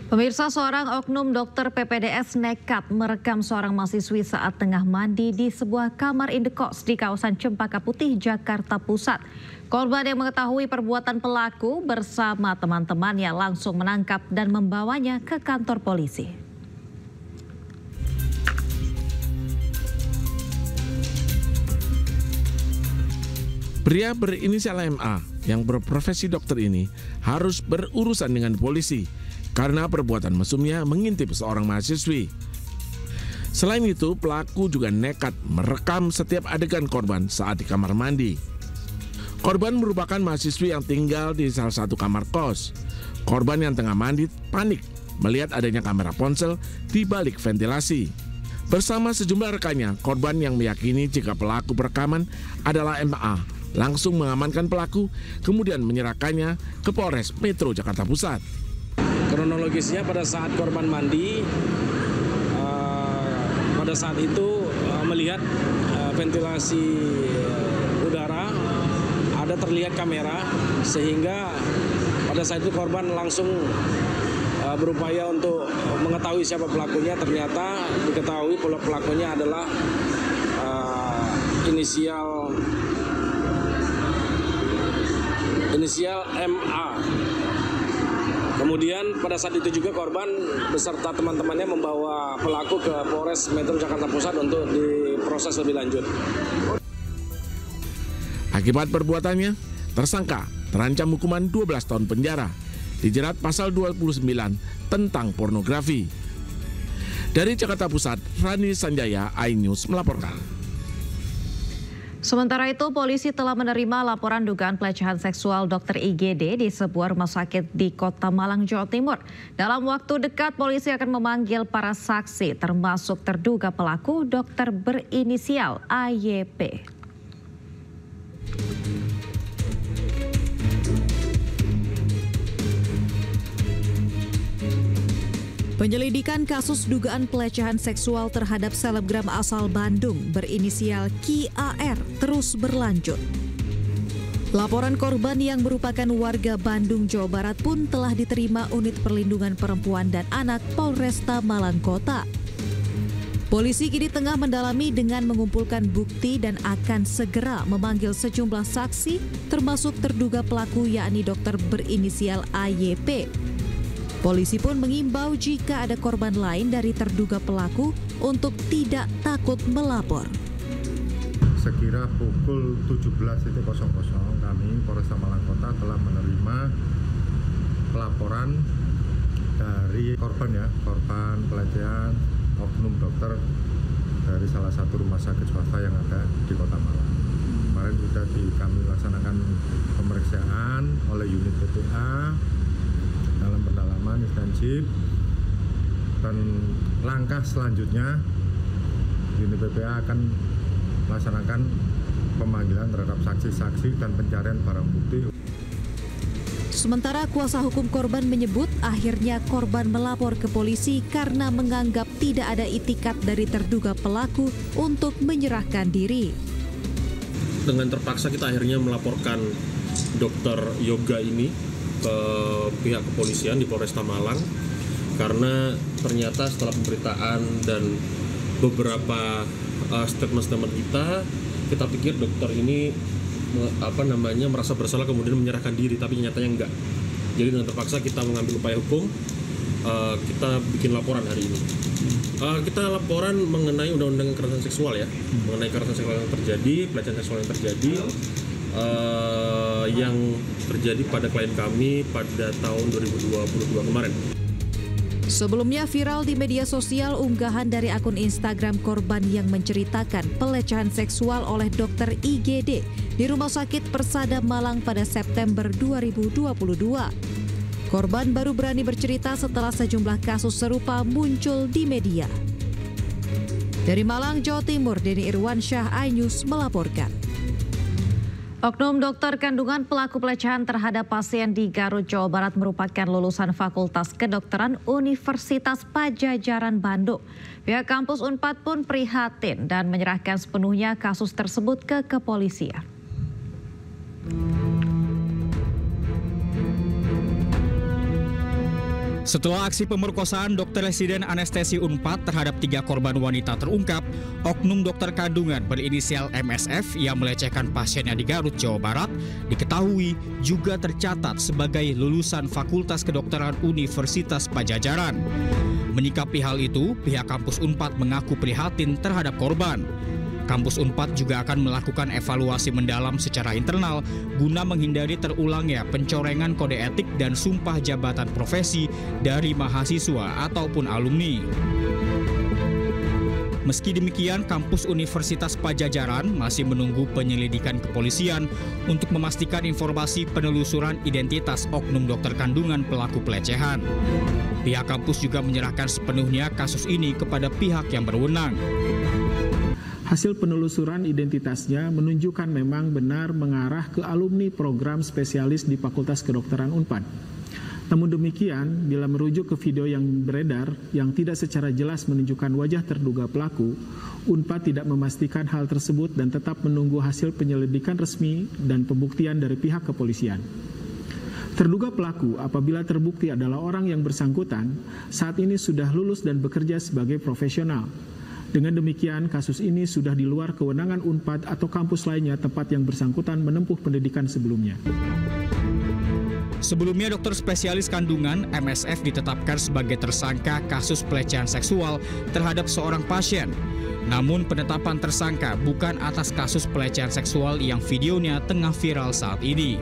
Pemirsa, seorang oknum dokter PPDS nekat merekam seorang mahasiswi saat tengah mandi di sebuah kamar indekos di kawasan Cempaka Putih, Jakarta Pusat. Korban yang mengetahui perbuatan pelaku bersama teman-temannya langsung menangkap dan membawanya ke kantor polisi. Pria berinisial MA yang berprofesi dokter ini harus berurusan dengan polisi karena perbuatan mesumnya mengintip seorang mahasiswi. Selain itu, pelaku juga nekat merekam setiap adegan korban saat di kamar mandi. Korban merupakan mahasiswi yang tinggal di salah satu kamar kos. Korban yang tengah mandi panik melihat adanya kamera ponsel di balik ventilasi. Bersama sejumlah rekannya, korban yang meyakini jika pelaku perekaman adalah MA langsung mengamankan pelaku, kemudian menyerahkannya ke Polres Metro Jakarta Pusat. Kronologisnya pada saat korban mandi, pada saat itu melihat ventilasi udara, ada terlihat kamera, sehingga pada saat itu korban langsung berupaya untuk mengetahui siapa pelakunya. Ternyata diketahui pelakunya adalah inisial MA. Kemudian pada saat itu juga korban beserta teman-temannya membawa pelaku ke Polres Metro Jakarta Pusat untuk diproses lebih lanjut. Akibat perbuatannya, tersangka terancam hukuman 12 tahun penjara, dijerat pasal 29 tentang pornografi. Dari Jakarta Pusat, Rani Sanjaya, iNews melaporkan. Sementara itu, polisi telah menerima laporan dugaan pelecehan seksual Dr. IGD di sebuah rumah sakit di Kota Malang, Jawa Timur. Dalam waktu dekat, polisi akan memanggil para saksi, termasuk terduga pelaku dokter berinisial AYP. Penyelidikan kasus dugaan pelecehan seksual terhadap selebgram asal Bandung berinisial KIAR terus berlanjut. Laporan korban yang merupakan warga Bandung, Jawa Barat pun telah diterima Unit Perlindungan Perempuan dan Anak Polresta Malang Kota. Polisi kini tengah mendalami dengan mengumpulkan bukti dan akan segera memanggil sejumlah saksi, termasuk terduga pelaku yakni dokter berinisial AYP. Polisi pun mengimbau jika ada korban lain dari terduga pelaku untuk tidak takut melapor. Sekira pukul 17.00 kami Polresta Malang Kota telah menerima pelaporan dari korban pelecehan oknum dokter dari salah satu rumah sakit swasta yang ada di Kota Malang. Kemarin sudah kami laksanakan pemeriksaan oleh unit PPA dalam pendalaman intensif, dan langkah selanjutnya unit PPA akan melaksanakan pemanggilan terhadap saksi-saksi dan pencarian barang bukti. Sementara kuasa hukum korban menyebut akhirnya korban melapor ke polisi karena menganggap tidak ada itikat dari terduga pelaku untuk menyerahkan diri. Dengan terpaksa kita akhirnya melaporkan dokter yoga ini ke pihak kepolisian di Polresta Malang karena ternyata setelah pemberitaan dan beberapa statement-statement kita pikir dokter ini merasa bersalah kemudian menyerahkan diri, tapi nyatanya enggak. Jadi dengan terpaksa kita mengambil upaya hukum, kita bikin laporan hari ini. Kita laporan mengenai undang-undang kekerasan seksual ya, mengenai kekerasan seksual yang terjadi, pelecehan seksual yang terjadi. Yang terjadi pada klien kami pada tahun 2022 kemarin. Sebelumnya viral di media sosial unggahan dari akun Instagram korban yang menceritakan pelecehan seksual oleh dokter IGD di Rumah Sakit Persada Malang pada September 2022. Korban baru berani bercerita setelah sejumlah kasus serupa muncul di media. Dari Malang, Jawa Timur, Denny Irwansyah, iNews melaporkan. Oknum dokter kandungan pelaku pelecehan terhadap pasien di Garut, Jawa Barat merupakan lulusan Fakultas Kedokteran Universitas Padjadjaran Bandung. Pihak kampus Unpad pun prihatin dan menyerahkan sepenuhnya kasus tersebut ke kepolisian. Setelah aksi pemerkosaan dokter residen anestesi Unpad terhadap 3 korban wanita terungkap, oknum dokter kandungan berinisial MSF yang melecehkan pasiennya di Garut, Jawa Barat, diketahui juga tercatat sebagai lulusan Fakultas Kedokteran Universitas Padjadjaran. Menyikapi hal itu, pihak kampus Unpad mengaku prihatin terhadap korban. Kampus Unpad juga akan melakukan evaluasi mendalam secara internal guna menghindari terulangnya pencorengan kode etik dan sumpah jabatan profesi dari mahasiswa ataupun alumni. Meski demikian, kampus Universitas Padjadjaran masih menunggu penyelidikan kepolisian untuk memastikan informasi penelusuran identitas oknum dokter kandungan pelaku pelecehan. Pihak kampus juga menyerahkan sepenuhnya kasus ini kepada pihak yang berwenang. Hasil penelusuran identitasnya menunjukkan memang benar mengarah ke alumni program spesialis di Fakultas Kedokteran Unpad. Namun demikian, bila merujuk ke video yang beredar yang tidak secara jelas menunjukkan wajah terduga pelaku, Unpad tidak memastikan hal tersebut dan tetap menunggu hasil penyelidikan resmi dan pembuktian dari pihak kepolisian. Terduga pelaku apabila terbukti adalah orang yang bersangkutan, saat ini sudah lulus dan bekerja sebagai profesional. Dengan demikian, kasus ini sudah di luar kewenangan Unpad atau kampus lainnya tempat yang bersangkutan menempuh pendidikan sebelumnya. Sebelumnya, dokter spesialis kandungan MSF ditetapkan sebagai tersangka kasus pelecehan seksual terhadap seorang pasien. Namun penetapan tersangka bukan atas kasus pelecehan seksual yang videonya tengah viral saat ini.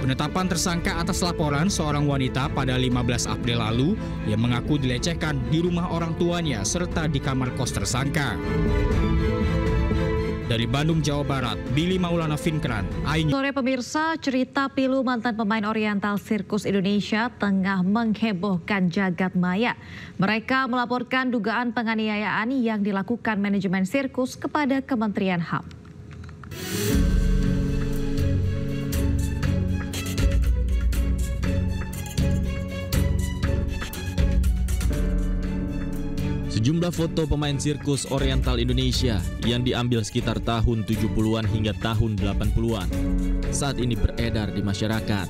Penetapan tersangka atas laporan seorang wanita pada 15 April lalu yang mengaku dilecehkan di rumah orang tuanya serta di kamar kos tersangka. Dari Bandung, Jawa Barat, Billy Maulana Finkran, iNews. Sore pemirsa, cerita pilu mantan pemain Oriental Sirkus Indonesia tengah menghebohkan jagat maya. Mereka melaporkan dugaan penganiayaan yang dilakukan manajemen sirkus kepada Kementerian HAM. Sejumlah foto pemain sirkus Oriental Indonesia yang diambil sekitar tahun 70-an hingga tahun 80-an saat ini beredar di masyarakat.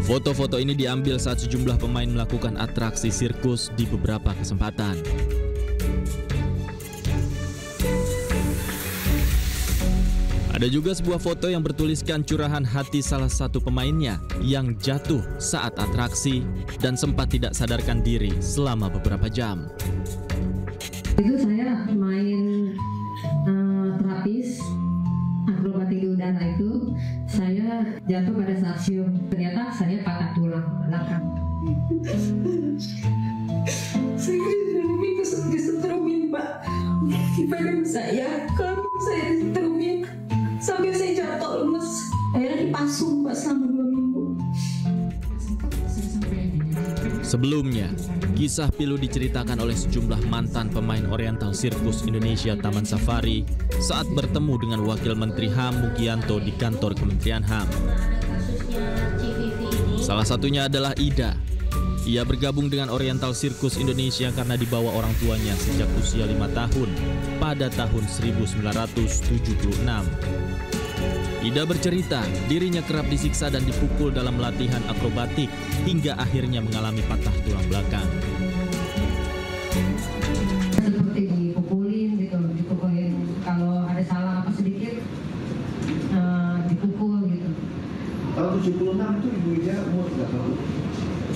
Foto-foto ini diambil saat sejumlah pemain melakukan atraksi sirkus di beberapa kesempatan. Ada juga sebuah foto yang bertuliskan curahan hati salah satu pemainnya yang jatuh saat atraksi dan sempat tidak sadarkan diri selama beberapa jam. Itu saya main terapis akrobatik di udara itu, saya jatuh pada saat siung. Ternyata saya patah tulang belakang. Saya disetrumin, Pak. Di badan saya, kalau saya disetrumin sampai saya jatuh lemes. Akhirnya dipasung, Pak, selama 2 minggu. Sebelumnya, kisah pilu diceritakan oleh sejumlah mantan pemain Oriental Sirkus Indonesia Taman Safari saat bertemu dengan Wakil Menteri HAM Mugianto di kantor Kementerian HAM. Salah satunya adalah Ida. Ia bergabung dengan Oriental Sirkus Indonesia karena dibawa orang tuanya sejak usia 5 tahun pada tahun 1976. Ida bercerita, dirinya kerap disiksa dan dipukul dalam latihan akrobatik hingga akhirnya mengalami patah tulang belakang. Seperti dipukulin gitu, dipukulin kalau ada salah apa sedikit dipukul gitu. Tahun 76 itu Ibu Ida umur berapa?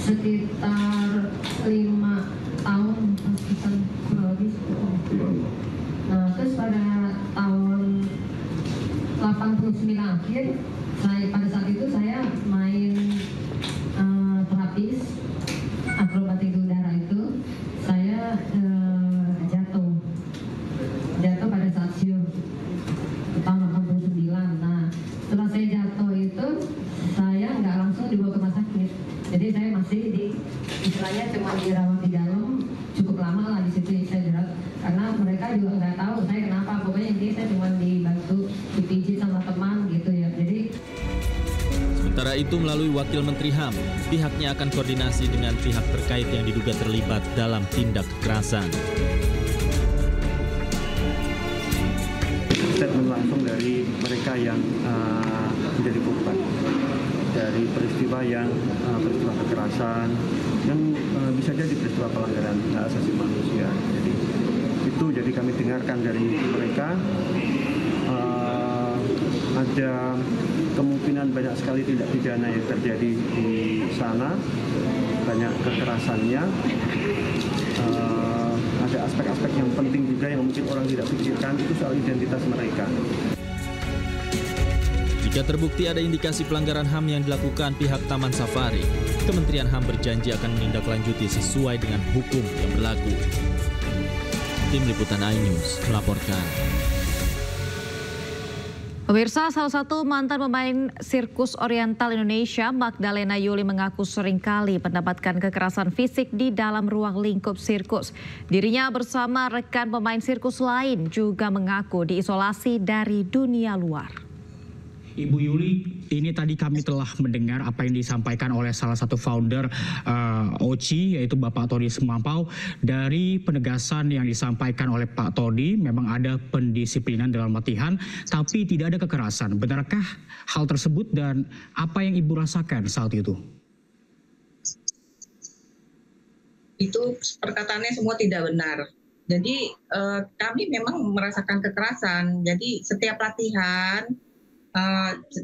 Sekitar 5 tahun, sekitar kurang lebih 10. Nah, terus pada tahun 89 akhir, pada saat itu saya main terapis akrobatik di udara itu, saya jatuh pada saat siung tahun 89. Nah, setelah saya jatuh itu, saya nggak langsung dibawa ke rumah sakit. Jadi saya masih istilahnya cuma dirawat di dalam, cukup lama lah di situ saya dirawat, karena mereka juga nggak tahu saya kenapa. Pokoknya intinya saya cuma dibantu, dipijit sama teman gitu ya. Jadi sementara itu melalui Wakil Menteri HAM, pihaknya akan koordinasi dengan pihak terkait yang diduga terlibat dalam tindak kekerasan. Statement langsung dari mereka yang menjadi korban, dari dari peristiwa yang peristiwa kekerasan yang bisa jadi peristiwa pelanggaran hak asasi manusia. Jadi kami dengarkan dari mereka ada kemungkinan banyak sekali tindak pidana yang terjadi di sana, banyak kekerasannya. Ada aspek-aspek yang penting juga yang mungkin orang tidak pikirkan, itu soal identitas mereka. Jika terbukti ada indikasi pelanggaran HAM yang dilakukan pihak Taman Safari, Kementerian HAM berjanji akan menindaklanjuti sesuai dengan hukum yang berlaku. Tim Liputan iNews melaporkan. Pemirsa, salah satu mantan pemain sirkus oriental Indonesia, Magdalena Yuli, mengaku seringkali mendapatkan kekerasan fisik di dalam ruang lingkup sirkus. Dirinya bersama rekan pemain sirkus lain juga mengaku diisolasi dari dunia luar. Ibu Yuli, ini tadi kami telah mendengar apa yang disampaikan oleh salah satu founder OCI, yaitu Bapak Todi Semampau. Dari penegasan yang disampaikan oleh Pak Todi, memang ada pendisiplinan dalam latihan, tapi tidak ada kekerasan. Benarkah hal tersebut dan apa yang Ibu rasakan saat itu? Itu perkataannya semua tidak benar. Jadi kami memang merasakan kekerasan. Jadi setiap latihan,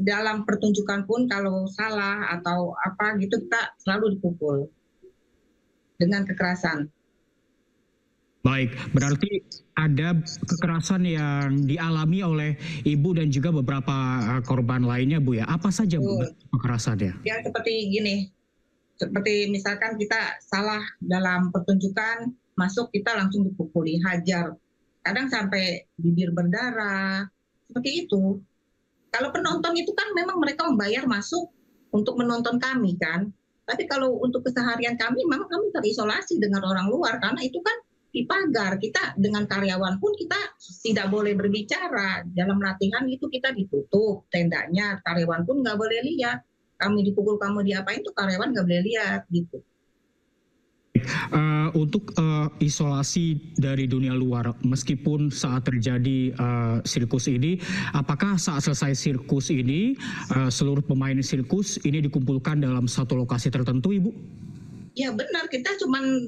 dalam pertunjukan pun kalau salah atau apa gitu kita selalu dipukul dengan kekerasan. Baik, berarti ada kekerasan yang dialami oleh Ibu dan juga beberapa korban lainnya, Bu ya. Apa saja Bu kekerasannya? Ya seperti gini, seperti misalkan kita salah dalam pertunjukan, masuk kita langsung dipukuli, hajar. Kadang sampai bibir berdarah, seperti itu. Kalau penonton itu kan memang mereka membayar masuk untuk menonton kami kan. Tapi kalau untuk keseharian kami, memang kami terisolasi dengan orang luar. Karena itu kan di pagar. Kita dengan karyawan pun kita tidak boleh berbicara. Dalam latihan itu kita ditutup tendanya. Karyawan pun nggak boleh lihat. Kami dipukul, kamu diapain tuh karyawan nggak boleh lihat gitu. Untuk isolasi dari dunia luar, meskipun saat terjadi sirkus ini, apakah saat selesai sirkus ini seluruh pemain sirkus ini dikumpulkan dalam satu lokasi tertentu, Ibu? Ya benar, kita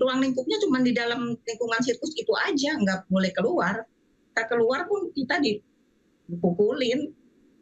ruang lingkupnya cuma di dalam lingkungan sirkus itu aja, nggak boleh keluar. Kita keluar pun kita dipukulin.